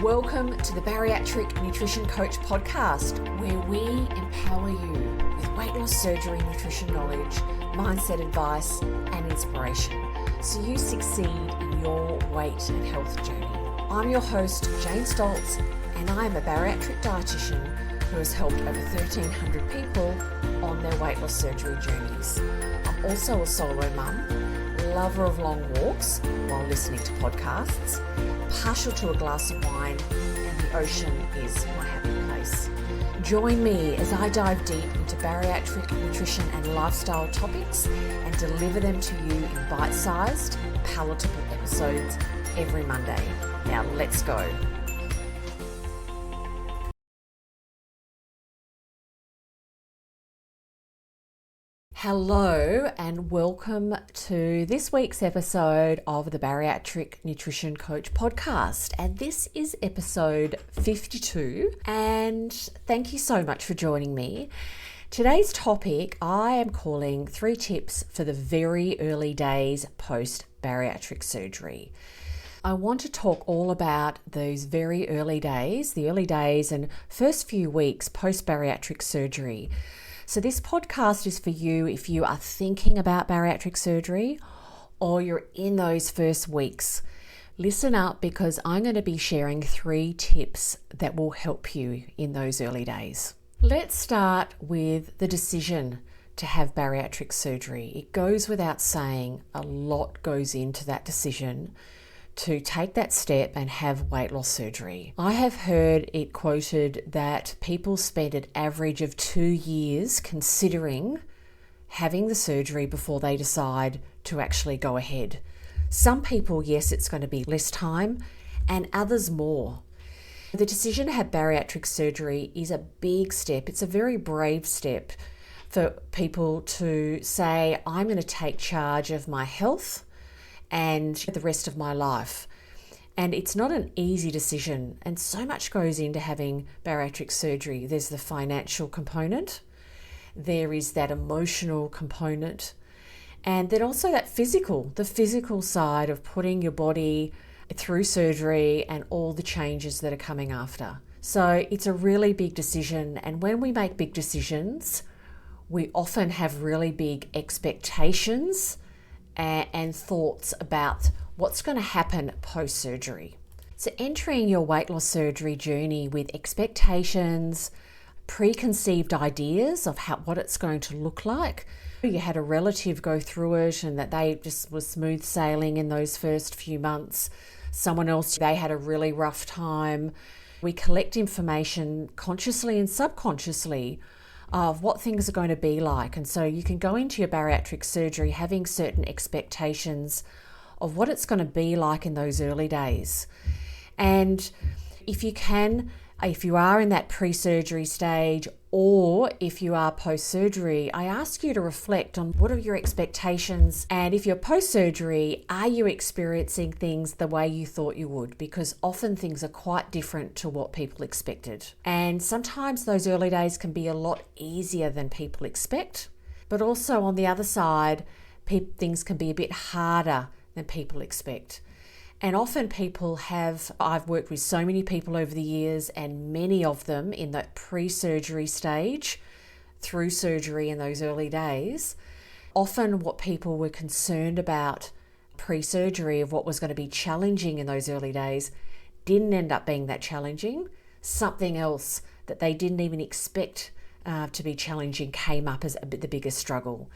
Welcome to the Bariatric Nutrition Coach podcast, where we empower you with weight loss surgery, nutrition knowledge, mindset advice, and inspiration so you succeed in your weight and health journey. I'm your host, Jane Stoltz, and I am a bariatric dietitian who has helped over 1,300 people on their weight loss surgery journeys. I'm also a solo mum, lover of long walks while listening to podcasts, partial to a glass of wine, and the ocean is my happy place. Join me as I dive deep into bariatric nutrition and lifestyle topics and deliver them to you in bite-sized, palatable episodes every Monday. Now let's go. Hello and welcome to this week's episode of the Bariatric Nutrition Coach podcast. And this is episode 52. And thank you so much for joining me. Today's topic I am calling 3 tips for the very early days post bariatric surgery. I want to talk all about those very early days, the early days and first few weeks post bariatric surgery. So this podcast is for you if you are thinking about bariatric surgery or you're in those first weeks. Listen up because I'm going to be sharing 3 tips that will help you in those early days. Let's start with the decision to have bariatric surgery. It goes without saying, a lot goes into that decision to take that step and have weight loss surgery. I have heard it quoted that people spend an average of 2 years considering having the surgery before they decide to actually go ahead. Some people, yes, it's going to be less time, and others more. The decision to have bariatric surgery is a big step. It's a very brave step for people to say, I'm going to take charge of my health and the rest of my life. And it's not an easy decision, and so much goes into having bariatric surgery. There's the financial component, there is that emotional component, and then also that the physical side of putting your body through surgery and all the changes that are coming after. So it's a really big decision, and when we make big decisions, we often have really big expectations and thoughts about what's going to happen post-surgery. So entering your weight loss surgery journey with expectations, preconceived ideas of what it's going to look like. You had a relative go through it and that they just were smooth sailing in those first few months. Someone else, they had a really rough time. We collect information consciously and subconsciously of what things are going to be like. And so you can go into your bariatric surgery having certain expectations of what it's going to be like in those early days. And if you are in that pre-surgery stage or if you are post-surgery, I ask you to reflect on what are your expectations, and if you're post-surgery, are you experiencing things the way you thought you would? Because often things are quite different to what people expected. And sometimes those early days can be a lot easier than people expect, but also on the other side, things can be a bit harder than people expect. And often I've worked with so many people over the years, and many of them in that pre-surgery stage, through surgery in those early days, often what people were concerned about pre-surgery of what was going to be challenging in those early days didn't end up being that challenging. Something else that they didn't even expect to be challenging came up as the biggest struggle.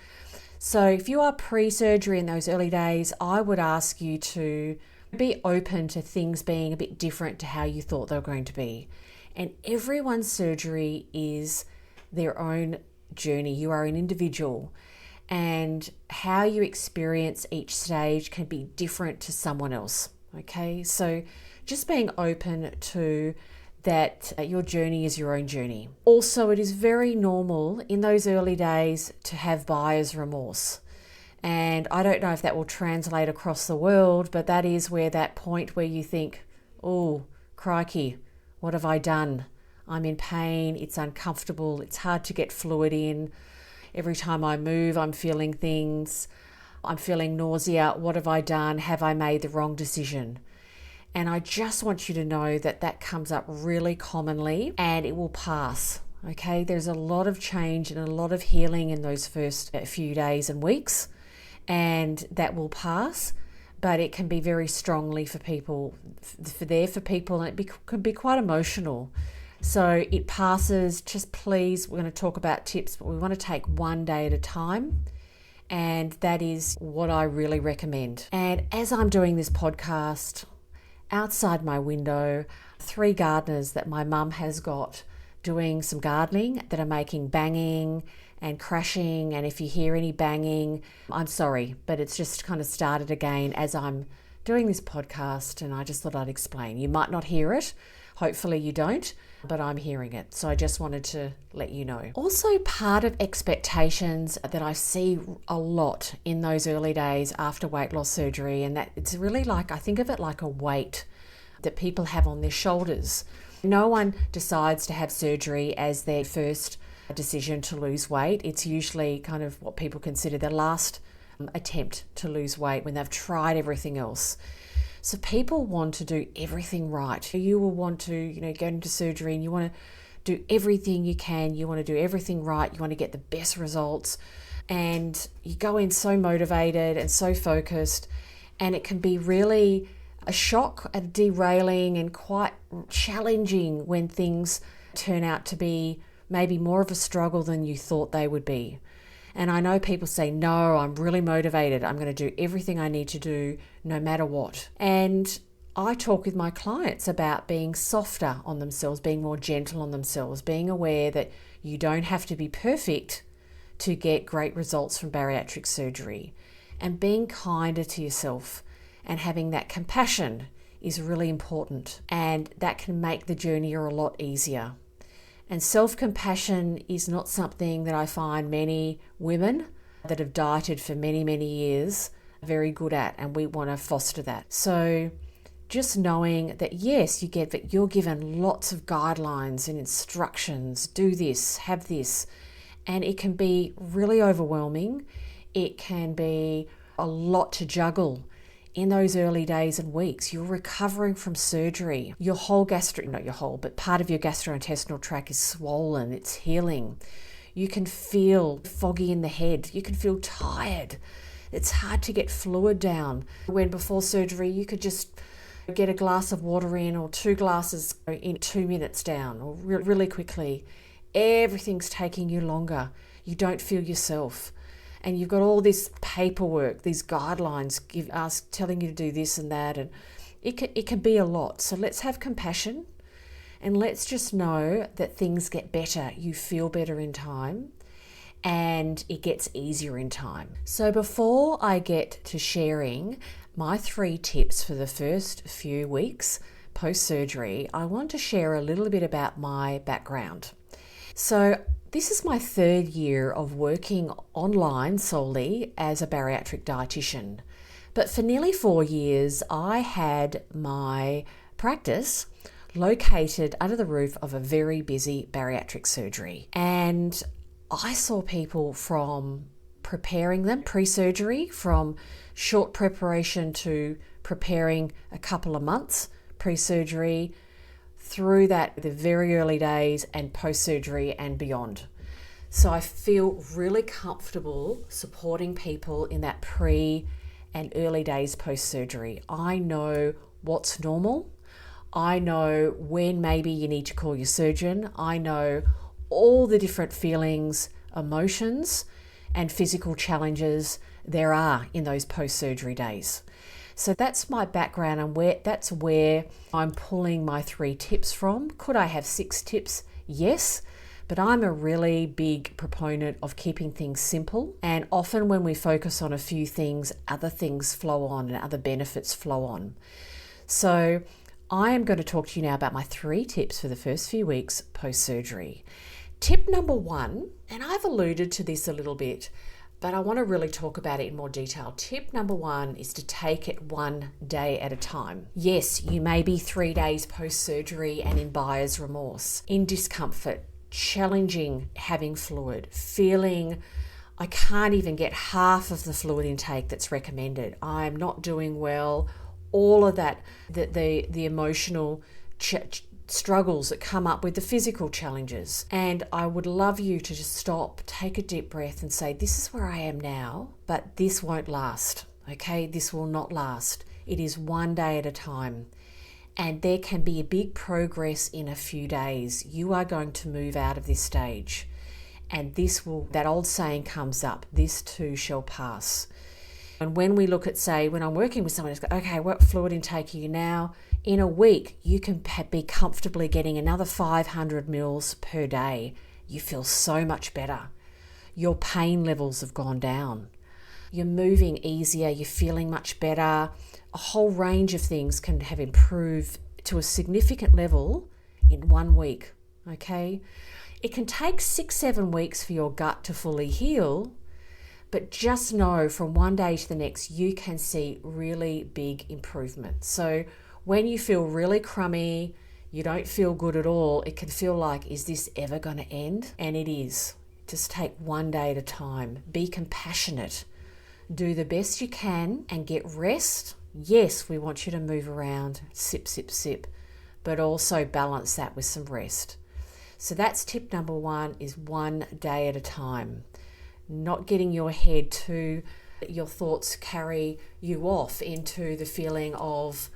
So if you are pre-surgery in those early days, I would ask you to be open to things being a bit different to how you thought they were going to be. And everyone's surgery is their own journey. You are an individual, and how you experience each stage can be different to someone else. Okay, so just being open to that your journey is your own journey. Also, it is very normal in those early days to have buyer's remorse. And I don't know if that will translate across the world, but that is where that point where you think, oh, crikey, what have I done? I'm in pain, it's uncomfortable, it's hard to get fluid in. Every time I move, I'm feeling things. I'm feeling nausea. What have I done? Have I made the wrong decision? And I just want you to know that that comes up really commonly and it will pass. Okay, there's a lot of change and a lot of healing in those first few days and weeks, and that will pass. But it can be very strongly for people, and it can be quite emotional. So it passes. Just please, we're going to talk about tips, but we want to take one day at a time. And that is what I really recommend. And as I'm doing this podcast, outside my window, 3 gardeners that my mum has got doing some gardening that are making banging and crashing. And if you hear any banging, I'm sorry, but it's just kind of started again as I'm doing this podcast, and I just thought I'd explain. You might not hear it. Hopefully you don't, but I'm hearing it. So I just wanted to let you know. Also, part of expectations that I see a lot in those early days after weight loss surgery, and that it's really like, I think of it like a weight that people have on their shoulders. No one decides to have surgery as their first decision to lose weight. It's usually kind of what people consider their last attempt to lose weight when they've tried everything else. So people want to do everything right. You will want to, go into surgery and you want to do everything you can. You want to do everything right. You want to get the best results. And you go in so motivated and so focused, and it can be really a shock and derailing and quite challenging when things turn out to be maybe more of a struggle than you thought they would be. And I know people say, no, I'm really motivated. I'm going to do everything I need to do no matter what. And I talk with my clients about being softer on themselves, being more gentle on themselves, being aware that you don't have to be perfect to get great results from bariatric surgery, and being kinder to yourself and having that compassion is really important, and that can make the journey a lot easier. And self-compassion is not something that I find many women that have dieted for many, many years are very good at, and we want to foster that. So just knowing that, yes, you're given lots of guidelines and instructions, do this, have this, and it can be really overwhelming. It can be a lot to juggle. In those early days and weeks, you're recovering from surgery. Your whole but part of your gastrointestinal tract is swollen, it's healing. You can feel foggy in the head. You can feel tired. It's hard to get fluid down. When before surgery, you could just get a glass of water in, or 2 glasses in 2 minutes down, or really quickly. Everything's taking you longer. You don't feel yourself. And you've got all this paperwork, these guidelines telling you to do this and that, and it can be a lot. So let's have compassion, and let's just know that things get better. You feel better in time, and it gets easier in time. So before I get to sharing my 3 tips for the first few weeks post-surgery, I want to share a little bit about my background. So this is my 3rd year of working online solely as a bariatric dietitian. But for nearly 4 years, I had my practice located under the roof of a very busy bariatric surgery. And I saw people from preparing them pre-surgery, from short preparation to preparing a couple of months pre-surgery, through that, the very early days and post-surgery and beyond. So I feel really comfortable supporting people in that pre and early days post-surgery. I know what's normal. I know when maybe you need to call your surgeon. I know all the different feelings, emotions, and physical challenges there are in those post-surgery days. So that's my background, and that's where I'm pulling my 3 tips from. Could I have 6 tips? Yes, but I'm a really big proponent of keeping things simple. And often when we focus on a few things, other things flow on and other benefits flow on. So I am going to talk to you now about my 3 tips for the first few weeks post-surgery. Tip number 1, and I've alluded to this a little bit, but I want to really talk about it in more detail. Tip number 1 is to take it one day at a time. Yes, you may be 3 days post-surgery and in buyer's remorse, in discomfort, challenging having fluid, feeling I can't even get half of the fluid intake that's recommended. I'm not doing well. all of that, the emotional struggles that come up with the physical challenges. And I would love you to just stop, take a deep breath and say, this is where I am now, but this won't last, okay? This will not last. It is one day at a time. And there can be a big progress in a few days. You are going to move out of this stage. And that old saying comes up, this too shall pass. And when we look at, say, when I'm working with someone who's got, okay, what fluid intake are you now? In a week, you can be comfortably getting another 500 mils per day. You feel so much better. Your pain levels have gone down. You're moving easier. You're feeling much better. A whole range of things can have improved to a significant level in 1 week, okay? It can take 6-7 weeks for your gut to fully heal, but just know from one day to the next, you can see really big improvement. So when you feel really crummy, you don't feel good at all, it can feel like, is this ever going to end? And it is. Just take one day at a time. Be compassionate. Do the best you can and get rest. Yes, we want you to move around, sip, sip, sip, but also balance that with some rest. So that's tip number 1, is one day at a time. Not getting your head to, your thoughts carry you off into the feeling of,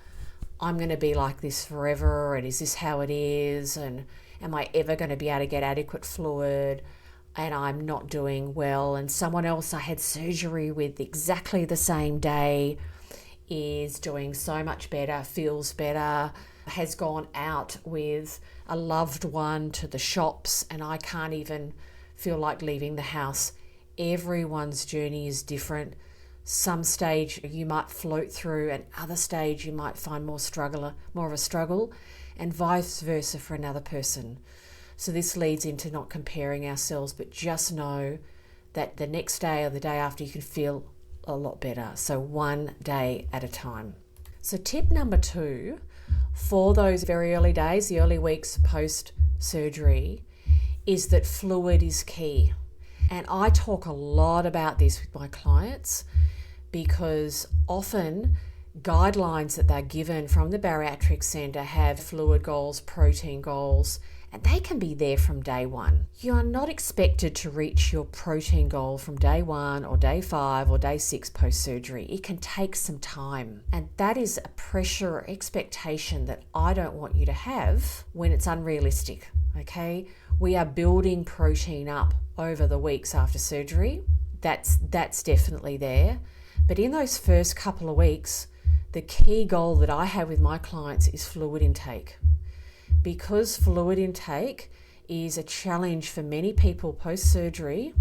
I'm going to be like this forever, and is this how it is, and am I ever going to be able to get adequate fluid, and I'm not doing well, and someone else I had surgery with exactly the same day is doing so much better, feels better, has gone out with a loved one to the shops, and I can't even feel like leaving the house. Everyone's journey is different. Some stage you might float through, and other stage you might find more of a struggle, and vice versa for another person. So this leads into not comparing ourselves, but just know that the next day or the day after you can feel a lot better. So one day at a time. So tip number 2, for those very early days, the early weeks post-surgery, is that fluid is key. And I talk a lot about this with my clients, because often guidelines that they're given from the bariatric centre have fluid goals, protein goals, and they can be there from day 1. You are not expected to reach your protein goal from day 1 or day 5 or day 6 post-surgery. It can take some time. And that is a pressure or expectation that I don't want you to have when it's unrealistic, okay? We are building protein up over the weeks after surgery. That's definitely there. But in those first couple of weeks, the key goal that I have with my clients is fluid intake. Because fluid intake is a challenge for many people post-surgery,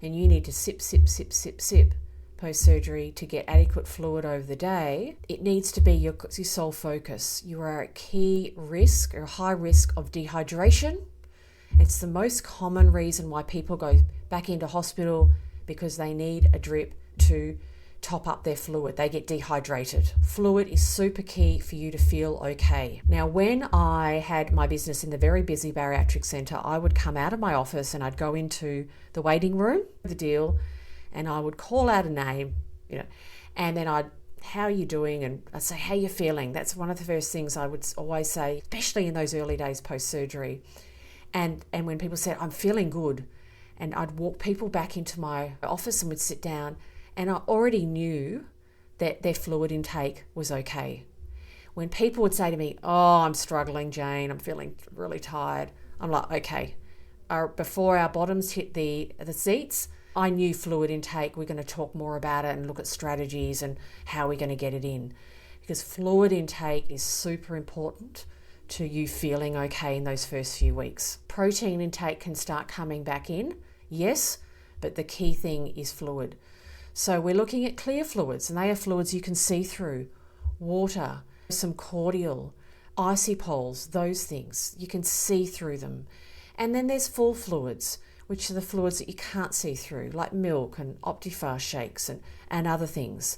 and you need to sip, sip, sip, sip, sip post-surgery to get adequate fluid over the day, it needs to be your sole focus. You are at key risk or high risk of dehydration. It's the most common reason why people go back into hospital, because they need a drip to top up their fluid. They get dehydrated. Fluid is super key for you to feel okay. Now, when I had my business in the very busy bariatric centre, I would come out of my office and I'd go into the waiting room, and I would call out a name, and then how are you doing? And I'd say, how are you feeling? That's one of the first things I would always say, especially in those early days post-surgery. And when people said, I'm feeling good, and I'd walk people back into my office and would sit down, and I already knew that their fluid intake was okay. When people would say to me, oh, I'm struggling, Jane, I'm feeling really tired, I'm like, okay. Before our bottoms hit the seats, I knew fluid intake, we're going to talk more about it and look at strategies and how we're going to get it in. Because fluid intake is super important to you feeling okay in those first few weeks. Protein intake can start coming back in, yes, but the key thing is fluid. So we're looking at clear fluids, and they are fluids you can see through. Water, some cordial, icy poles, those things. You can see through them. And then there's full fluids, which are the fluids that you can't see through, like milk and Optifast shakes and other things.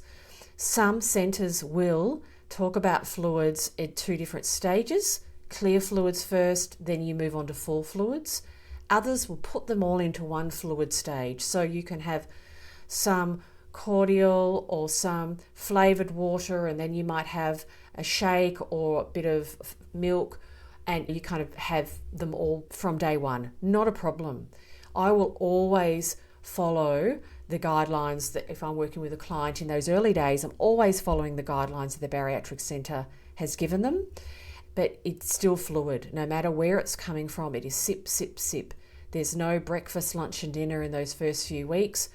Some centres will talk about fluids at 2 different stages. Clear fluids first, then you move on to full fluids. Others will put them all into one fluid stage. So you can have some cordial or some flavoured water, and then you might have a shake or a bit of milk, and you kind of have them all from day one. Not a problem. I will always follow the guidelines that if I'm working with a client in those early days, I'm always following the guidelines that the Bariatric Centre has given them. But it's still fluid. No matter where it's coming from, it is sip, sip, sip. There's no breakfast, lunch and dinner in those first few weeks.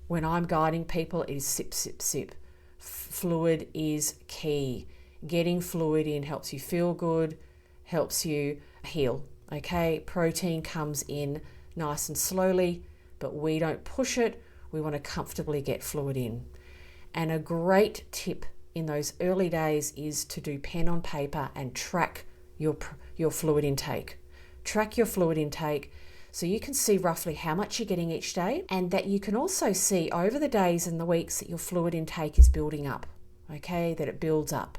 When I'm guiding people, it is sip, sip, sip. Fluid is key. Getting fluid in helps you feel good, helps you heal. Okay, protein comes in nice and slowly, but we don't push it. We want to comfortably get fluid in. And a great tip in those early days is to do pen on paper and track your fluid intake. Track your fluid intake so you can see roughly how much you're getting each day, and that you can also see over the days and the weeks that your fluid intake is building up, okay, that it builds up.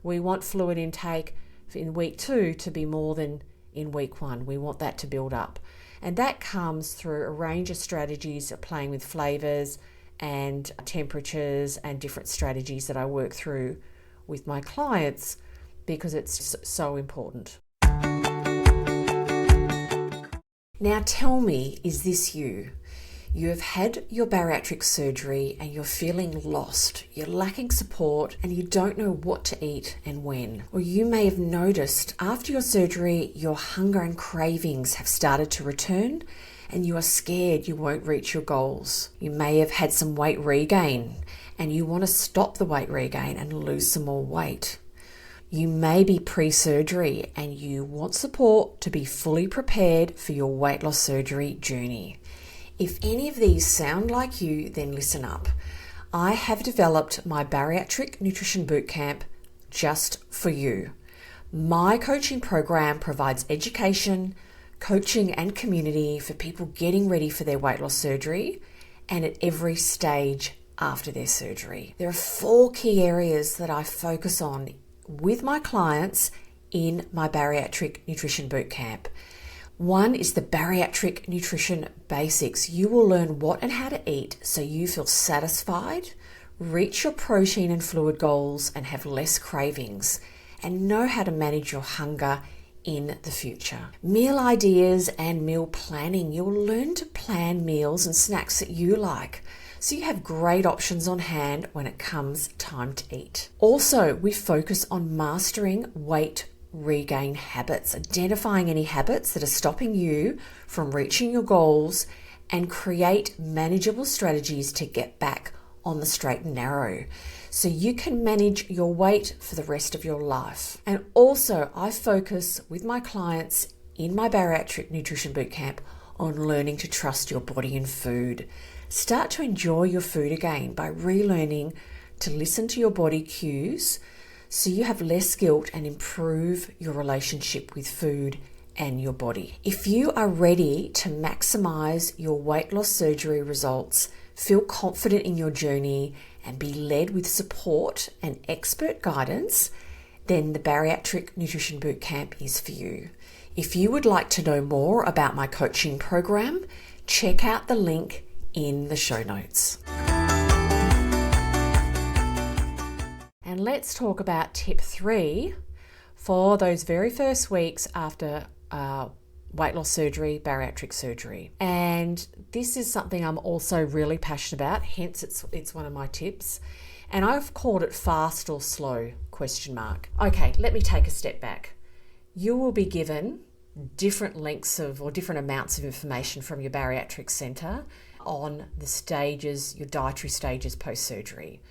We want fluid intake in week 2 to be more than in week 1. We want that to build up. And that comes through a range of strategies of playing with flavours and temperatures and different strategies that I work through with my clients, because it's so important. Now tell me, is this you? You have had your bariatric surgery and you're feeling lost, you're lacking support and you don't know what to eat and when. Or you may have noticed after your surgery, your hunger and cravings have started to return and you are scared you won't reach your goals. You may have had some weight regain and you want to stop the weight regain and lose some more weight. You may be pre-surgery and you want support to be fully prepared for your weight loss surgery journey. If any of these sound like you, then listen up. I have developed my Bariatric Nutrition Bootcamp just for you. My coaching program provides education, coaching and community for people getting ready for their weight loss surgery and at every stage after their surgery. There are 4 key areas that I focus on with my clients in my Bariatric Nutrition Bootcamp. One is the Bariatric Nutrition Basics. You will learn what and how to eat so you feel satisfied, reach your protein and fluid goals and have less cravings, and know how to manage your hunger in the future. Meal ideas and meal planning. You'll learn to plan meals and snacks that you like, so you have great options on hand when it comes time to eat. Also, we focus on mastering weight regain habits, identifying any habits that are stopping you from reaching your goals, and create manageable strategies to get back on the straight and narrow so you can manage your weight for the rest of your life. And also, I focus with my clients in my Bariatric Nutrition Bootcamp on learning to trust your body and food. Start to enjoy your food again by relearning to listen to your body cues so you have less guilt and improve your relationship with food and your body. If you are ready to maximize your weight loss surgery results, feel confident in your journey and be led with support and expert guidance, then the Bariatric Nutrition Bootcamp is for you. If you would like to know more about my coaching program, check out the link in the show notes. And let's talk about tip 3 for those very first weeks after weight loss surgery, bariatric surgery. And this is something I'm also really passionate about, hence it's one of my tips. And I've called it fast or slow ? Okay, let me take a step back. You will be given different lengths of or different amounts of information from your bariatric centre on the stages, your dietary stages post-surgery.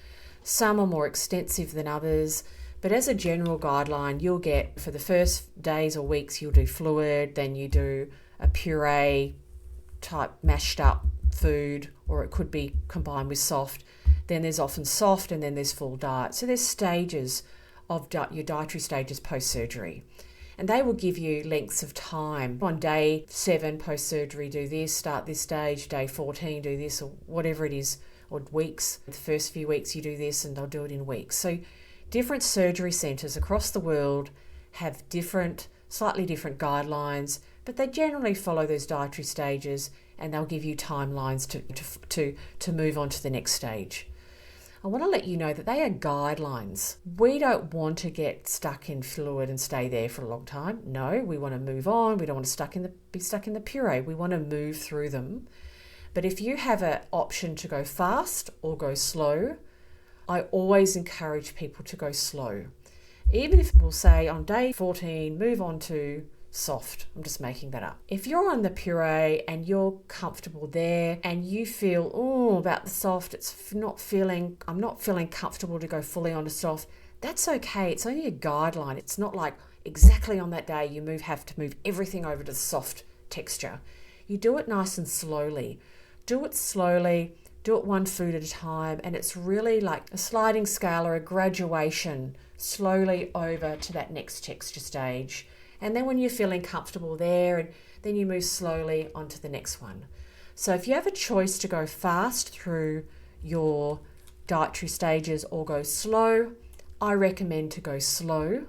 Some are more extensive than others, but as a general guideline, you'll get for the first days or weeks, you'll do fluid, then you do a puree type mashed up food, or it could be combined with soft. Then there's often soft, and then there's full diet. So there's stages of your dietary stages post-surgery. And they will give you lengths of time. On day 7 post-surgery, do this, start this stage. Day 14, do this, or whatever it is, or weeks. The first few weeks you do this, and they'll do it in weeks. So different surgery centres across the world have slightly different guidelines, but they generally follow those dietary stages and they'll give you timelines to move on to the next stage. I want to let you know that they are guidelines. We don't want to get stuck in fluid and stay there for a long time. No, we want to move on. We don't want to be stuck in the puree. We want to move through them. But if you have an option to go fast or go slow, I always encourage people to go slow. Even if we'll say on day 14, move on to soft. I'm just making that up. If you're on the puree and you're comfortable there and you feel, about the soft, I'm not feeling comfortable to go fully onto soft, that's okay. It's only a guideline. It's not like exactly on that day you have to move everything over to the soft texture. You do it nice and slowly. Do it slowly. Do it one food at a time. And it's really like a sliding scale or a graduation slowly over to that next texture stage. And then when you're feeling comfortable there, and then you move slowly onto the next one. So if you have a choice to go fast through your dietary stages or go slow, I recommend to go slow.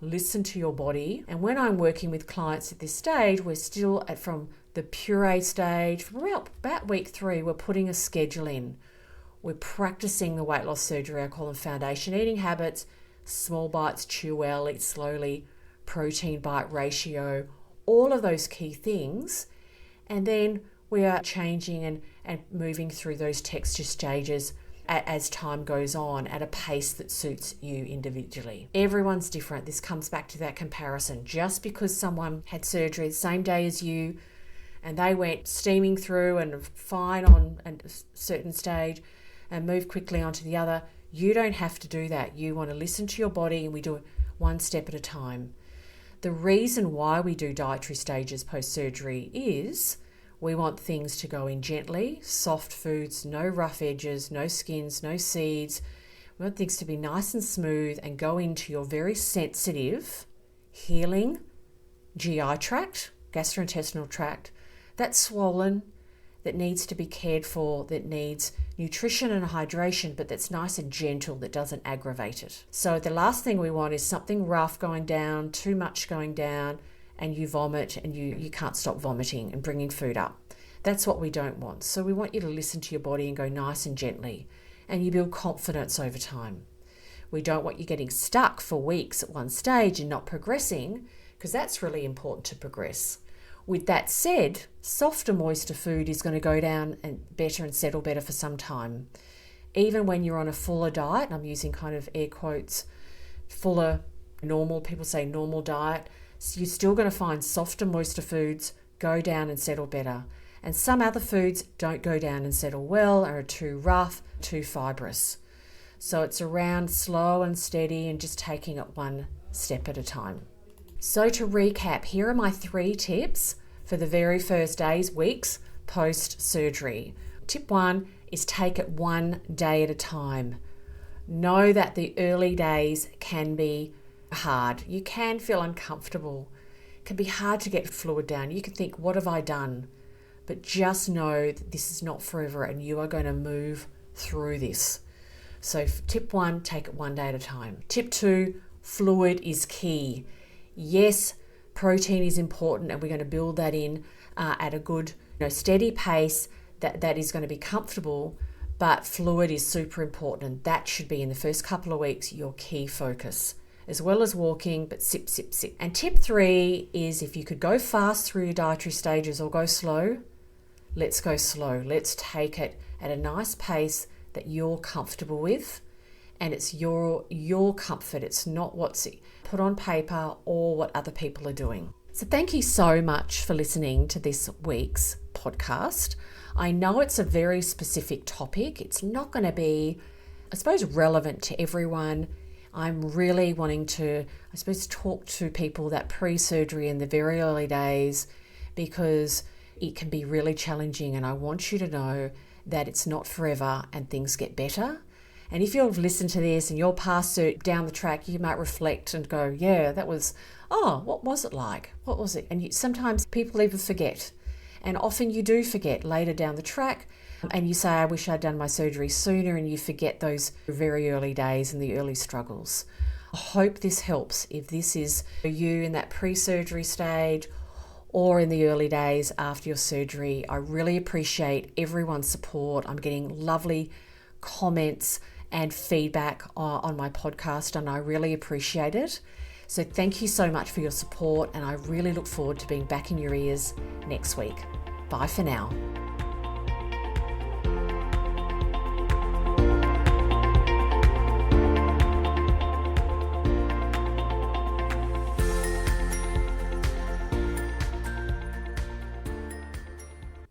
Listen to your body. And when I'm working with clients at this stage, we're still from the puree stage. From about week 3, we're putting a schedule in. We're practicing the weight loss surgery. I call them foundation eating habits, small bites, chew well, eat slowly, protein bite ratio, all of those key things. And then we are changing and moving through those texture stages as time goes on at a pace that suits you individually. Everyone's different. This comes back to that comparison. Just because someone had surgery the same day as you and they went steaming through and fine on a certain stage and moved quickly onto the other, you don't have to do that. You want to listen to your body, and we do it one step at a time. The reason why we do dietary stages post-surgery is we want things to go in gently, soft foods, no rough edges, no skins, no seeds. We want things to be nice and smooth and go into your very sensitive, healing GI tract, gastrointestinal tract, that's swollen, that needs to be cared for, that needs nutrition and hydration, but that's nice and gentle, that doesn't aggravate it. So the last thing we want is something rough going down, too much going down, and you vomit and you can't stop vomiting and bringing food up. That's what we don't want. So we want you to listen to your body and go nice and gently, and you build confidence over time. We don't want you getting stuck for weeks at one stage and not progressing, because that's really important to progress. With that said, softer, moister food is going to go down and better and settle better for some time. Even when you're on a fuller diet, and I'm using kind of air quotes, fuller, normal, people say normal diet, so you're still going to find softer, moister foods go down and settle better. And some other foods don't go down and settle well, or are too rough, too fibrous. So it's around slow and steady and just taking it one step at a time. So to recap, here are my 3 tips for the very first days, weeks post-surgery. Tip 1 is take it one day at a time. Know that the early days can be hard. You can feel uncomfortable. It can be hard to get fluid down. You can think, what have I done? But just know that this is not forever and you are going to move through this. So tip 1, take it one day at a time. Tip 2, fluid is key. Yes, protein is important, and we're going to build that in at a good, steady pace that is going to be comfortable, but fluid is super important, and that should be in the first couple of weeks your key focus, as well as walking, but sip, sip, sip. And tip 3 is, if you could go fast through your dietary stages or go slow, let's go slow. Let's take it at a nice pace that you're comfortable with, and it's your comfort. It's not what's put on paper or what other people are doing. So thank you so much for listening to this week's podcast. I know it's a very specific topic. It's not going to be, I suppose, relevant to everyone. I'm really wanting to, talk to people that pre-surgery in the very early days, because it can be really challenging, and I want you to know that it's not forever and things get better. And if you've listened to this and you're past down the track, you might reflect and go, yeah, that was, what was it like? What was it? And sometimes people even forget. And often you do forget later down the track, and you say, I wish I'd done my surgery sooner, and you forget those very early days and the early struggles. I hope this helps. If this is you in that pre-surgery stage, or in the early days after your surgery. I really appreciate everyone's support. I'm getting lovely comments and feedback on my podcast, and I really appreciate it. So thank you so much for your support, and I really look forward to being back in your ears next week. Bye for now.